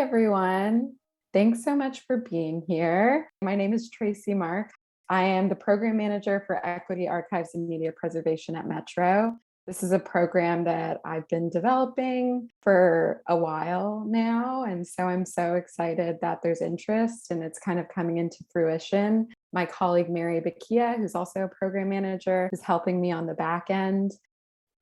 everyone. Thanks so much for being here. My name is Traci Mark. I am the program manager for Equity Archives and Media Preservation at Metro. This is a program that I've been developing for a while now. And so I'm so excited that there's interest and it's kind of coming into fruition. My colleague, Mary Bakia, who's also a program manager, is helping me on the back end.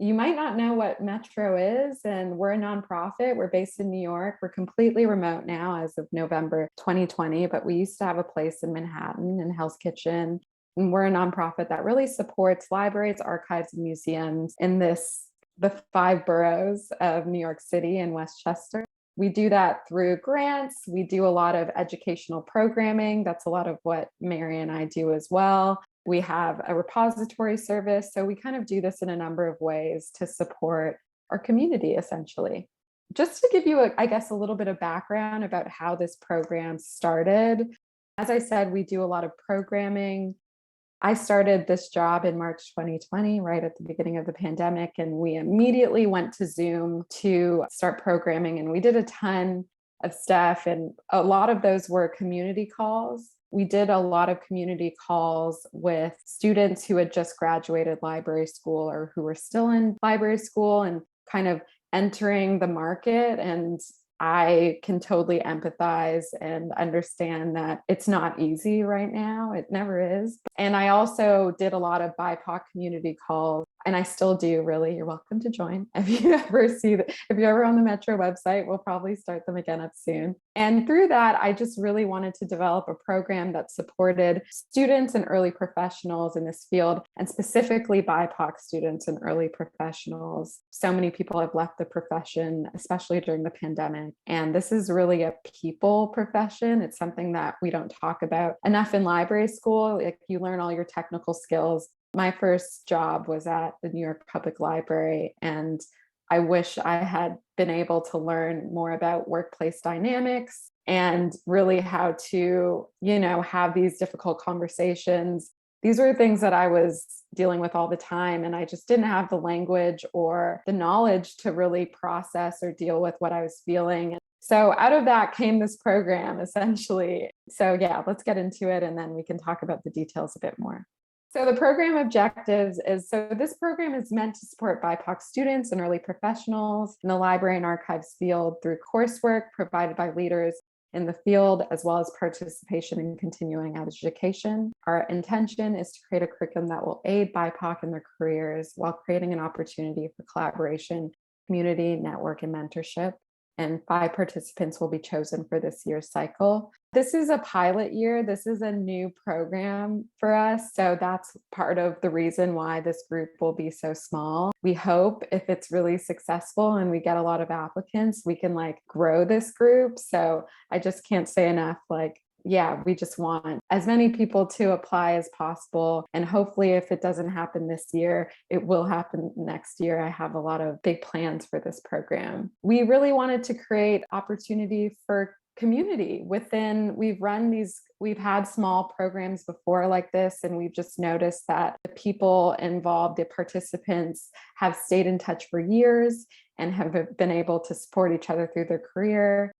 You might not know what Metro is, and we're a nonprofit. We're based in New York. We're completely remote now as of November 2020, but we used to have a place in Manhattan in Hell's Kitchen. And we're a nonprofit that really supports libraries, archives, and museums in the 5 boroughs of New York City and Westchester. We do that through grants. We do a lot of educational programming. That's a lot of what Mary and I do as well. We have a repository service. So we kind of do this in a number of ways to support our community, essentially. Just to give you, a little bit of background about how this program started. As I said, we do a lot of programming. I started this job in March 2020, right at the beginning of the pandemic, and we immediately went to Zoom to start programming. And we did a ton of stuff, and a lot of those were community calls. We did a lot of community calls with students who had just graduated library school or who were still in library school and kind of entering the market. And I can totally empathize and understand that it's not easy right now. It never is. And I also did a lot of BIPOC community calls, and I still do, really. You're welcome to join. If you're ever on the Metro website, we'll probably start them again up soon. And through that, I just really wanted to develop a program that supported students and early professionals in this field, and specifically BIPOC students and early professionals. So many people have left the profession, especially during the pandemic. And this is really a people profession. It's something that we don't talk about enough in library school. Like, you learn all your technical skills. My first job was at the New York Public Library, and I wish I had been able to learn more about workplace dynamics and really how to, have these difficult conversations. These were things that I was dealing with all the time, and I just didn't have the language or the knowledge to really process or deal with what I was feeling. So out of that came this program, essentially. So yeah, let's get into it, and then we can talk about the details a bit more. So the program objectives this program is meant to support BIPOC students and early professionals in the library and archives field through coursework provided by leaders in the field, as well as participation in continuing education. Our intention is to create a curriculum that will aid BIPOC in their careers while creating an opportunity for collaboration, community, network, and mentorship. And 5 participants will be chosen for this year's cycle. This is a pilot year. This is a new program for us. So that's part of the reason why this group will be so small. We hope, if it's really successful and we get a lot of applicants, we can grow this group. So I just can't say enough, we just want as many people to apply as possible. And hopefully, if it doesn't happen this year, it will happen next year. I have a lot of big plans for this program. We really wanted to create opportunity for community within. We've had small programs before like this, and we've just noticed that the people involved, the participants, have stayed in touch for years and have been able to support each other through their career.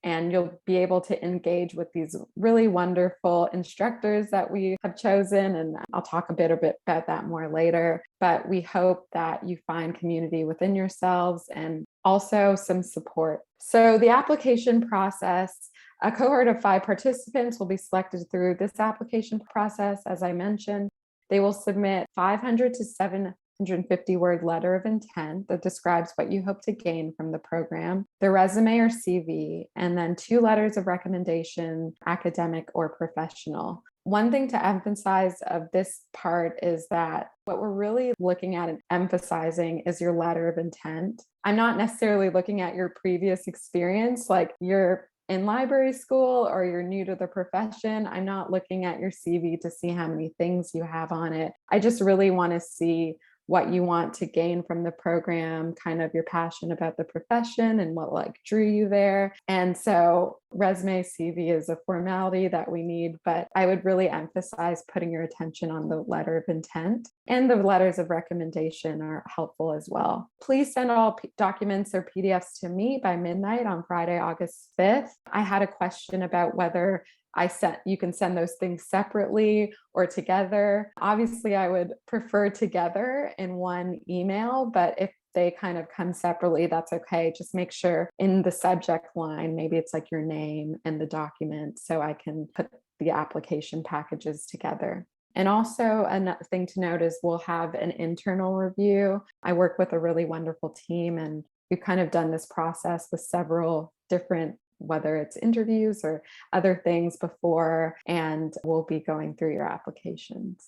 And you'll be able to engage with these really wonderful instructors that we have chosen. And I'll talk a bit about that more later. But we hope that you find community within yourselves and also some support. So the application process, a cohort of 5 participants will be selected through this application process. As I mentioned, they will submit 500 to 750-word letter of intent that describes what you hope to gain from the program, their resume or CV, and then 2 letters of recommendation, academic or professional. One thing to emphasize of this part is that what we're really looking at and emphasizing is your letter of intent. I'm not necessarily looking at your previous experience, like you're in library school or you're new to the profession. I'm not looking at your CV to see how many things you have on it. I just really want to see what you want to gain from the program, kind of your passion about the profession and what like drew you there. And so resume, CV is a formality that we need, but I would really emphasize putting your attention on the letter of intent, and the letters of recommendation are helpful as well. Please send all documents or PDFs to me by midnight on Friday, August 5th. I had a question about whether you can send those things separately or together. Obviously, I would prefer together in one email, but if they kind of come separately, that's okay. Just make sure in the subject line, maybe it's like your name and the document, so I can put the application packages together. And also, another thing to note is we'll have an internal review. I work with a really wonderful team, and we've kind of done this process with several different, whether it's interviews or other things before, and we'll be going through your applications.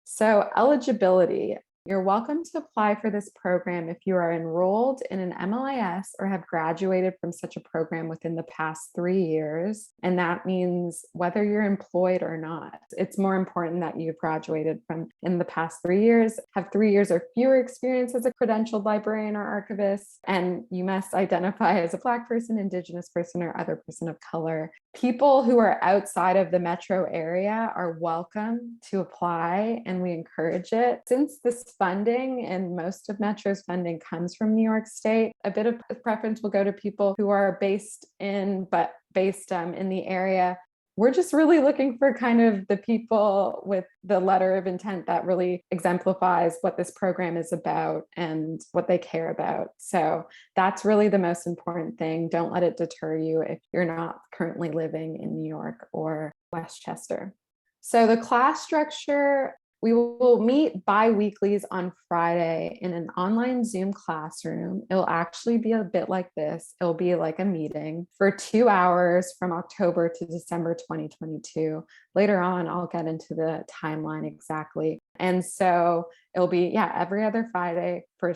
So, eligibility. You're welcome to apply for this program if you are enrolled in an MLIS or have graduated from such a program within the past 3 years. And that means whether you're employed or not. It's more important that you've graduated from in the past 3 years, have 3 years or fewer experience as a credentialed librarian or archivist, and you must identify as a Black person, Indigenous person, or other person of color. People who are outside of the metro area are welcome to apply, and we encourage it. Since this funding and most of Metro's funding comes from New York State, a bit of preference will go to people who are based in the area. We're just really looking for kind of the people with the letter of intent that really exemplifies what this program is about and what they care about. So that's really the most important thing. Don't let it deter you if you're not currently living in New York or Westchester. So the class structure, we will meet bi-weeklies on Friday in an online Zoom classroom. It'll actually be a bit like this. It'll be like a meeting for 2 hours from October to December 2022. Later on, I'll get into the timeline exactly. And so it'll be, every other Friday for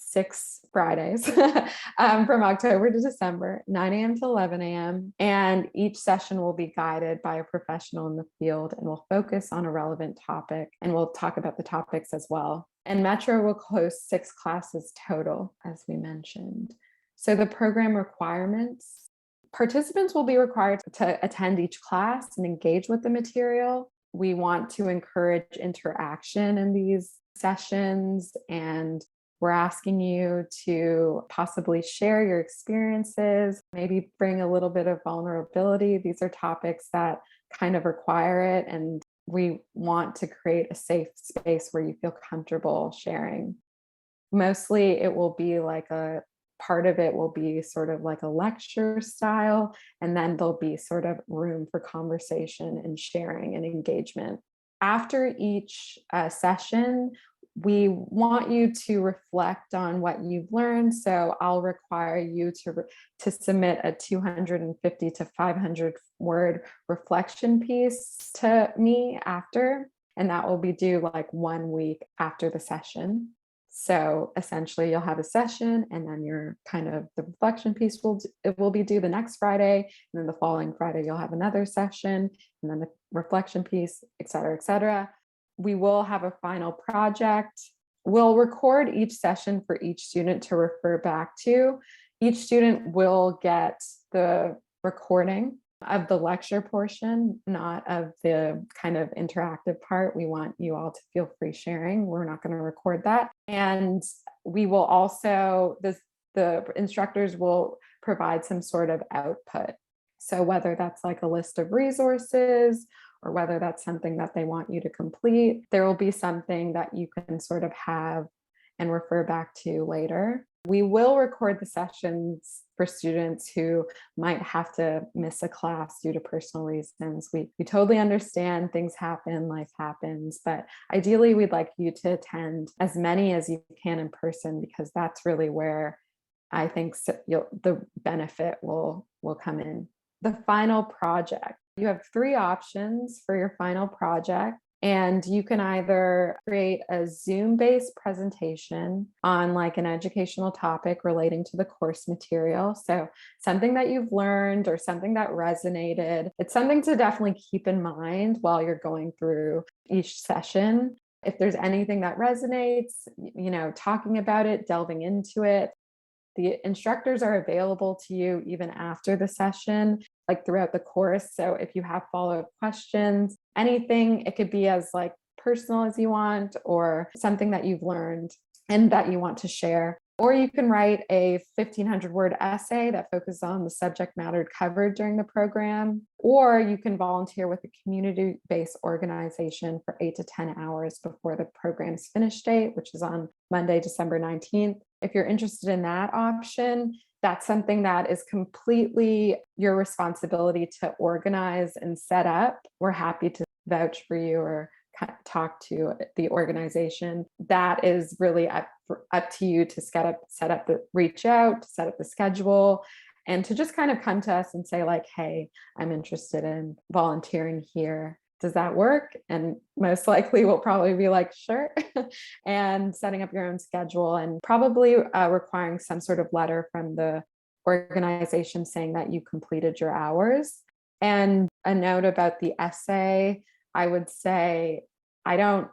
6 Fridays from October to December, 9 a.m. to 11 a.m. And each session will be guided by a professional in the field, and we'll focus on a relevant topic, and we'll talk about the topics as well. And Metro will host 6 classes total, as we mentioned. So the program requirements: participants will be required to attend each class and engage with the material. We want to encourage interaction in these sessions, and we're asking you to possibly share your experiences, maybe bring a little bit of vulnerability. These are topics that kind of require it, and we want to create a safe space where you feel comfortable sharing. Mostly it will be like part of it will be sort of like a lecture style, and then there'll be sort of room for conversation and sharing and engagement. After each session, we want you to reflect on what you've learned. So I'll require you to submit a 250 to 500 word reflection piece to me after, and that will be due like 1 week after the session. So essentially you'll have a session, and then the reflection piece will be due the next Friday, and then the following Friday you'll have another session, and then the reflection piece, et cetera, et cetera. We will have a final project. We'll record each session for each student to refer back to. Each student will get the recording of the lecture portion, not of the kind of interactive part. We want you all to feel free sharing. We're not going to record that. And we will also, the instructors will provide some sort of output. So whether that's like a list of resources, or whether that's something that they want you to complete, there will be something that you can sort of have and refer back to later. We will record the sessions for students who might have to miss a class due to personal reasons. We totally understand, things happen, life happens, but ideally we'd like you to attend as many as you can in person, because that's really where I think the benefit will come in. The final project. You have 3 options for your final project, and you can either create a Zoom-based presentation on like an educational topic relating to the course material. So something that you've learned or something that resonated. It's something to definitely keep in mind while you're going through each session. If there's anything that resonates, talking about it, delving into it. The instructors are available to you even after the session, like throughout the course. So if you have follow-up questions, anything, it could be as like personal as you want, or something that you've learned and that you want to share. Or you can write a 1,500-word essay that focuses on the subject matter covered during the program. Or you can volunteer with a community-based organization for 8 to 10 hours before the program's finish date, which is on Monday, December 19th. If you're interested in that option, that's something that is completely your responsibility to organize and set up. We're happy to vouch for you or talk to the organization. That is really up to you to set up the reach out, set up the schedule, and to just kind of come to us and say like, hey, I'm interested in volunteering here. Does that work? And most likely we'll probably be like, sure. And setting up your own schedule, and probably requiring some sort of letter from the organization saying that you completed your hours. And a note about the essay, I would say I don't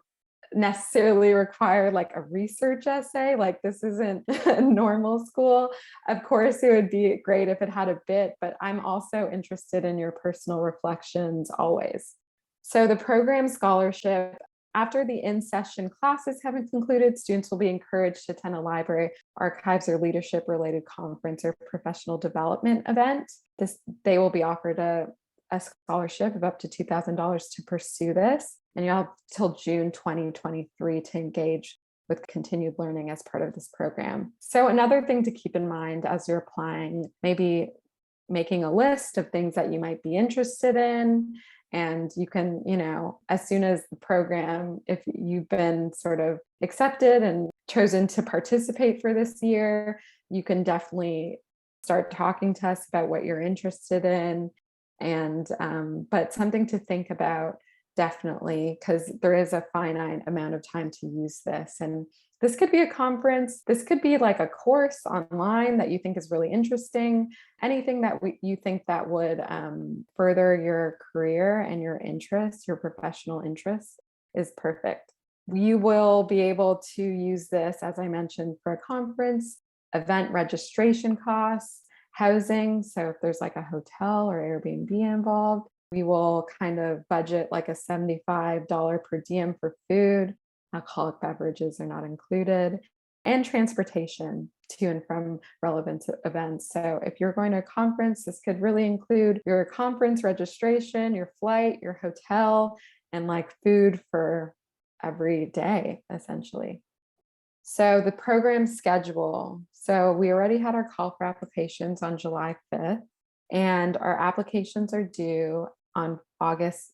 necessarily require like a research essay. Like this isn't a normal school. Of course, it would be great if it had a bit, but I'm also interested in your personal reflections always. So the program scholarship, after the in-session classes have been concluded, students will be encouraged to attend a library, archives, or leadership-related conference or professional development event. They will be offered a scholarship of up to $2,000 to pursue this. And you'll have till June 2023 to engage with continued learning as part of this program. So another thing to keep in mind as you're applying, maybe making a list of things that you might be interested in. And you can, as soon as the program, if you've been sort of accepted and chosen to participate for this year, you can definitely start talking to us about what you're interested in. And, but something to think about definitely, because there is a finite amount of time to use this. And this could be a conference. This could be like a course online that you think is really interesting. Anything that you think that would further your career and your interests, your professional interests, is perfect. You will be able to use this, as I mentioned, for a conference, event registration costs, housing. So if there's like a hotel or Airbnb involved, we will kind of budget like a $75 per diem for food. Alcoholic beverages are not included, and transportation to and from relevant events. So if you're going to a conference, this could really include your conference registration, your flight, your hotel, and like food for every day, essentially. So the program schedule. So we already had our call for applications on July 5th, and our applications are due on August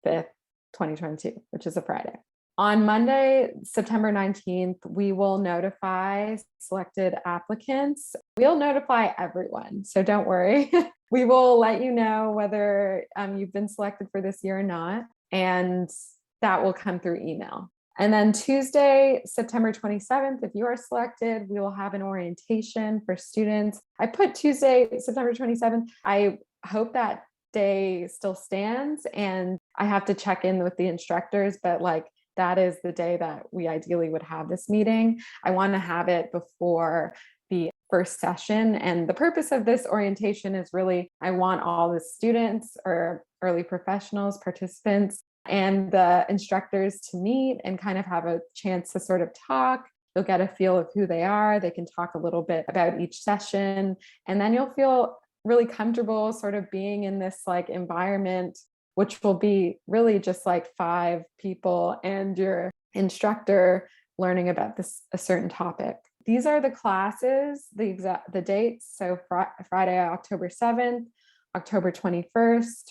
5th, 2022, which is a Friday. On Monday, September 19th, we will notify selected applicants. We'll notify everyone, so don't worry. We will let you know whether you've been selected for this year or not, and that will come through email. And then Tuesday, September 27th, if you are selected, we will have an orientation for students. I put Tuesday, September 27th. I hope that day still stands, and I have to check in with the instructors, but that is the day that we ideally would have this meeting. I want to have it before the first session. And the purpose of this orientation is really, I want all the students or early professionals, participants, and the instructors to meet and kind of have a chance to sort of talk. You'll get a feel of who they are. They can talk a little bit about each session, and then you'll feel really comfortable sort of being in this environment, which will be really just 5 people and your instructor learning about a certain topic. These are the classes, the dates. So Friday, October 7th, October 21st,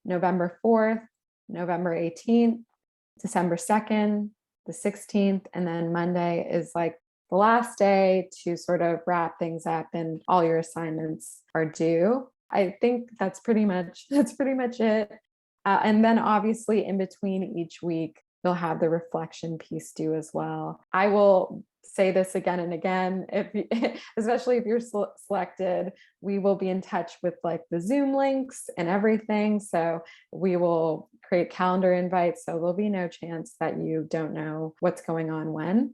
November 4th, November 18th, December 2nd, the 16th, and then Monday is the last day to sort of wrap things up and all your assignments are due. I think that's pretty much it. And then obviously in between each week, you'll have the reflection piece due as well. I will say this again and again, especially if you're selected, we will be in touch with the Zoom links and everything. So we will create calendar invites, so there'll be no chance that you don't know what's going on when.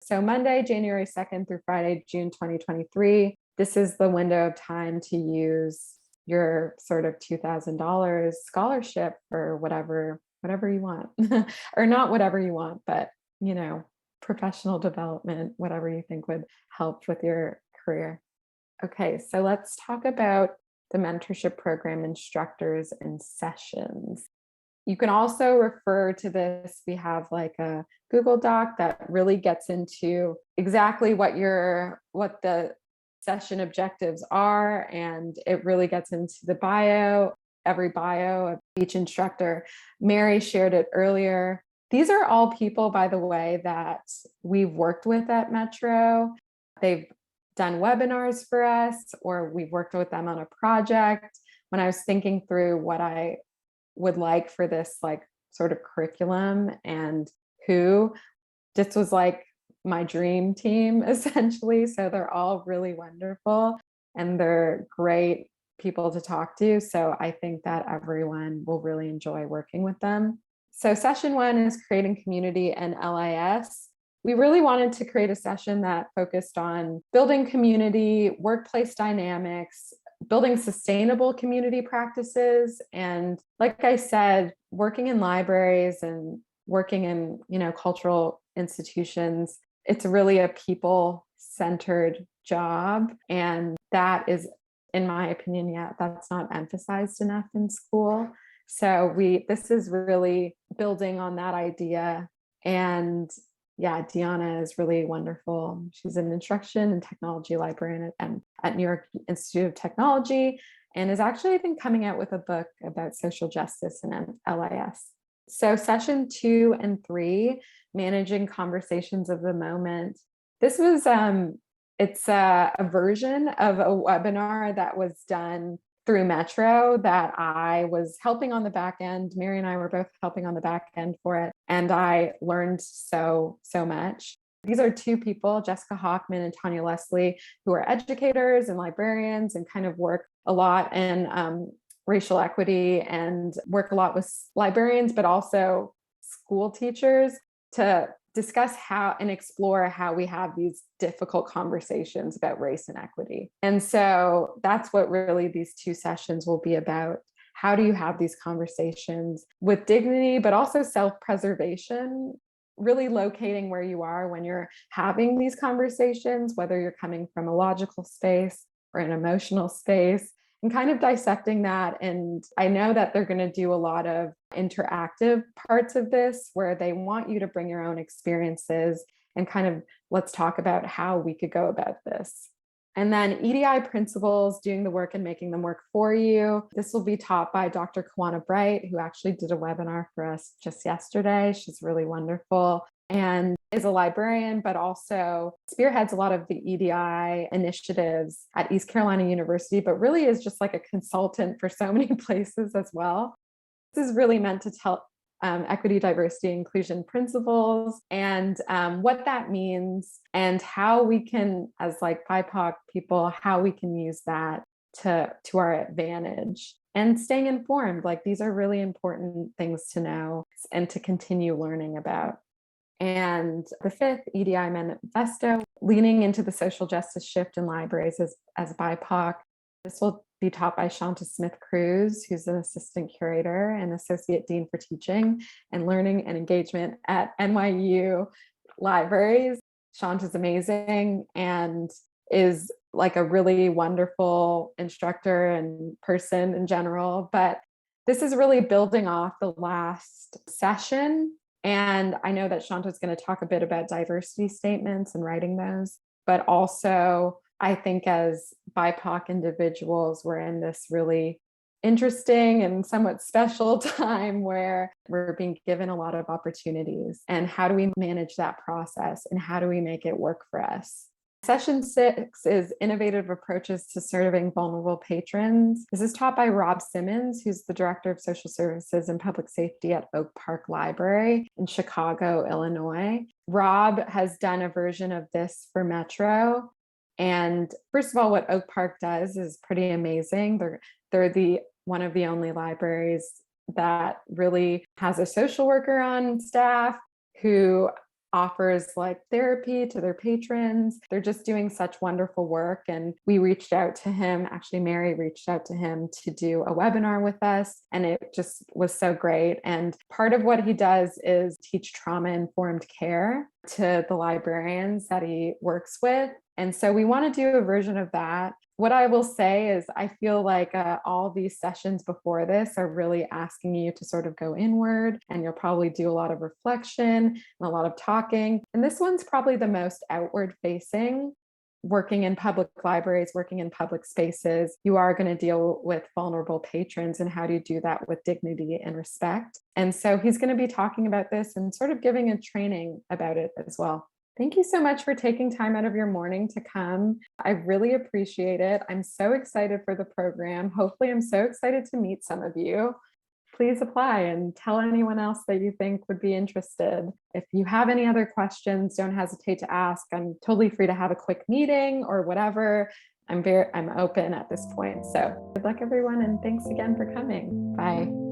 So Monday, January 2nd through Friday, June 2023, this is the window of time to use your sort of $2,000 scholarship for whatever you want, or not whatever you want, but professional development, whatever you think would help with your career. Okay, so let's talk about the mentorship program instructors and sessions. You can also refer to this. We have like a Google Doc that really gets into exactly what the session objectives are, and it really gets into the every bio of each instructor. Mary shared it earlier. These are all people, by the way, that we've worked with at Metro. They've done webinars for us, or we've worked with them on a project. When I was thinking through what I would like for this like sort of curriculum and this was like my dream team essentially. So they're all really wonderful and they're great people to talk to. So I think that everyone will really enjoy working with them. So session 1 is creating community and LIS. We really wanted to create a session that focused on building community, workplace dynamics, building sustainable community practices. And like I said, working in libraries and working in, cultural institutions, it's really a people-centered job. And that is, in my opinion, that's not emphasized enough in school. So this is really building on that idea. And Deanna is really wonderful. She's an instruction and technology librarian at New York Institute of Technology, and is actually, I think, coming out with a book about social justice and LIS. So session 2 and 3, managing conversations of the moment. This was, it's a version of a webinar that was done through Metro that I was helping on the back end. Mary and I were both helping on the back end for it. And I learned so much. These are 2 people, Jessica Hoffman and Tanya Leslie, who are educators and librarians and kind of work a lot in racial equity and work a lot with librarians, but also school teachers to discuss how and explore how we have these difficult conversations about race and equity. And so that's what really these 2 sessions will be about. How do you have these conversations with dignity, but also self-preservation, really locating where you are when you're having these conversations, whether you're coming from a logical space or an emotional space, and kind of dissecting that. And I know that they're going to do a lot of interactive parts of this where they want you to bring your own experiences and kind of let's talk about how we could go about this. And then EDI principles, doing the work and making them work for you. This will be taught by Dr. Kawana Bright, who actually did a webinar for us just yesterday. She's really wonderful and is a librarian, but also spearheads a lot of the EDI initiatives at East Carolina University, but really is just like a consultant for so many places as well. This is really meant to tell equity, diversity, inclusion principles and what that means and how we can, as like BIPOC people, how we can use that to our advantage and staying informed. Like these are really important things to know and to continue learning about. And the 5th, EDI Manifesto, leaning into the social justice shift in libraries as BIPOC. This will be taught by Shanta Smith-Cruz, who's an assistant curator and associate dean for teaching and learning and engagement at NYU libraries. Shanta's amazing and is like a really wonderful instructor and person in general. But this is really building off the last session. And I know that Shanta's going to talk a bit about diversity statements and writing those, but also I think as BIPOC individuals, we're in this really interesting and somewhat special time where we're being given a lot of opportunities. And how do we manage that process? And how do we make it work for us? Session 6 is innovative approaches to serving vulnerable patrons. This is taught by Rob Simmons, who's the director of social services and public safety at Oak Park Library in Chicago, Illinois. Rob has done a version of this for Metro. And first of all, what Oak Park does is pretty amazing. They're one of the only libraries that really has a social worker on staff who offers like therapy to their patrons. They're just doing such wonderful work. And we reached out to him. Actually, Mary reached out to him to do a webinar with us. And it just was so great. And part of what he does is teach trauma-informed care to the librarians that he works with. And so we want to do a version of that. What I will say is I feel like all these sessions before this are really asking you to sort of go inward, and you'll probably do a lot of reflection and a lot of talking. And this one's probably the most outward facing. Working in public libraries, working in public spaces, you are going to deal with vulnerable patrons, and how do you do that with dignity and respect? And so he's going to be talking about this and sort of giving a training about it as well. Thank you so much for taking time out of your morning to come. I really appreciate it. I'm so excited for the program. Hopefully, I'm so excited to meet some of you. Please apply and tell anyone else that you think would be interested. If you have any other questions, don't hesitate to ask. I'm totally free to have a quick meeting or whatever. I'm open at this point. So good luck, everyone, and thanks again for coming. Bye.